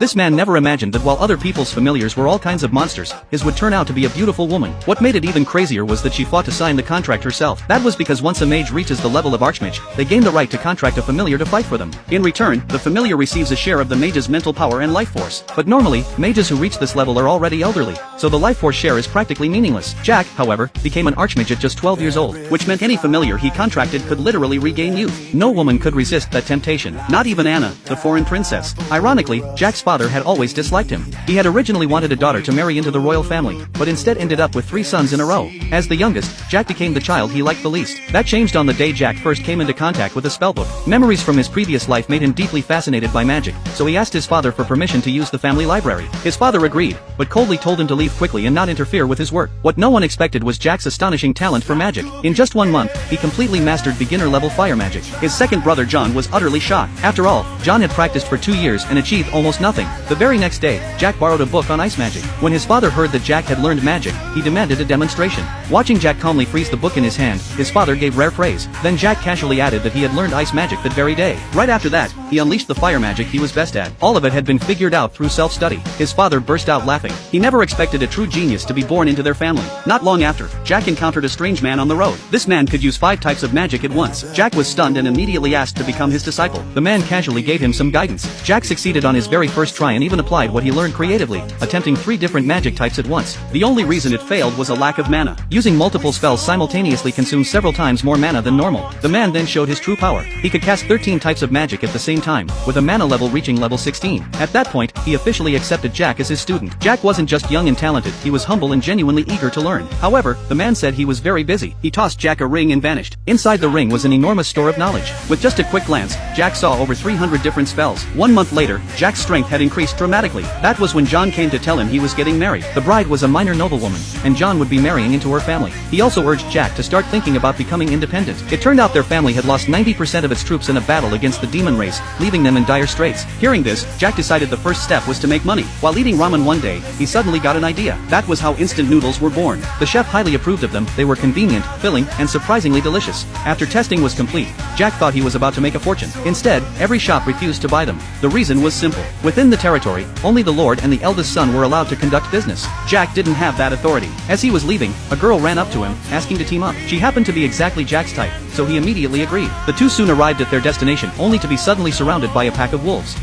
This man never imagined that while other people's familiars were all kinds of monsters, his would turn out to be a beautiful woman. What made it even crazier was that she fought to sign the contract herself. That was because once a mage reaches the level of Archmage, they gain the right to contract a familiar to fight for them. In return, the familiar receives a share of the mage's mental power and life force. But normally, mages who reach this level are already elderly, so the life force share is practically meaningless. Jack, however, became an Archmage at just 12 years old, which meant any familiar he contracted could literally regain youth. No woman could resist that temptation, not even Anna, the foreign princess. Ironically, Jack's father had always disliked him. He had originally wanted a daughter to marry into the royal family, but instead ended up with 3 sons in a row. As the youngest, Jack became the child he liked the least. That changed on the day Jack first came into contact with a spellbook. Memories from his previous life made him deeply fascinated by magic, so he asked his father for permission to use the family library. His father agreed, but coldly told him to leave quickly and not interfere with his work. What no one expected was Jack's astonishing talent for magic. In just 1 month, he completely mastered beginner-level fire magic. His second brother John was utterly shocked. After all, John had practiced for 2 years and achieved almost nothing. The very next day, Jack borrowed a book on ice magic. When his father heard that Jack had learned magic, he demanded a demonstration. Watching Jack calmly freeze the book in his hand, his father gave rare praise. Then Jack casually added that he had learned ice magic that very day. Right after that, he unleashed the fire magic he was best at. All of it had been figured out through self-study. His father burst out laughing. He never expected a true genius to be born into their family. Not long after, Jack encountered a strange man on the road. This man could use 5 types of magic at once. Jack was stunned and immediately asked to become his disciple. The man casually gave him some guidance. Jack succeeded on his very first try and even applied what he learned creatively, attempting 3 different magic types at once. The only reason it failed was a lack of mana. Using multiple spells simultaneously consumed several times more mana than normal. The man then showed his true power. He could cast 13 types of magic at the same time, with a mana level reaching level 16. At that point, he officially accepted Jack as his student. Jack wasn't just young and talented, he was humble and genuinely eager to learn. However, the man said he was very busy. He tossed Jack a ring and vanished. Inside the ring was an enormous store of knowledge. With just a quick glance, Jack saw over 300 different spells. 1 month later, Jack's strength had increased dramatically. That was when John came to tell him he was getting married. The bride was a minor noblewoman, and John would be marrying into her family. He also urged Jack to start thinking about becoming independent. It turned out their family had lost 90% of its troops in a battle against the demon race, leaving them in dire straits. Hearing this, Jack decided the first step was to make money. While eating ramen one day, he suddenly got an idea. That was how instant noodles were born. The chef highly approved of them. They were convenient, filling, and surprisingly delicious. After testing was complete, Jack thought he was about to make a fortune. Instead, every shop refused to buy them. The reason was simple. Within the territory, only the lord and the eldest son were allowed to conduct business. Jack didn't have that authority. As he was leaving, a girl ran up to him, asking to team up. She happened to be exactly Jack's type, so he immediately agreed. The two soon arrived at their destination, only to be suddenly surrounded by a pack of wolves.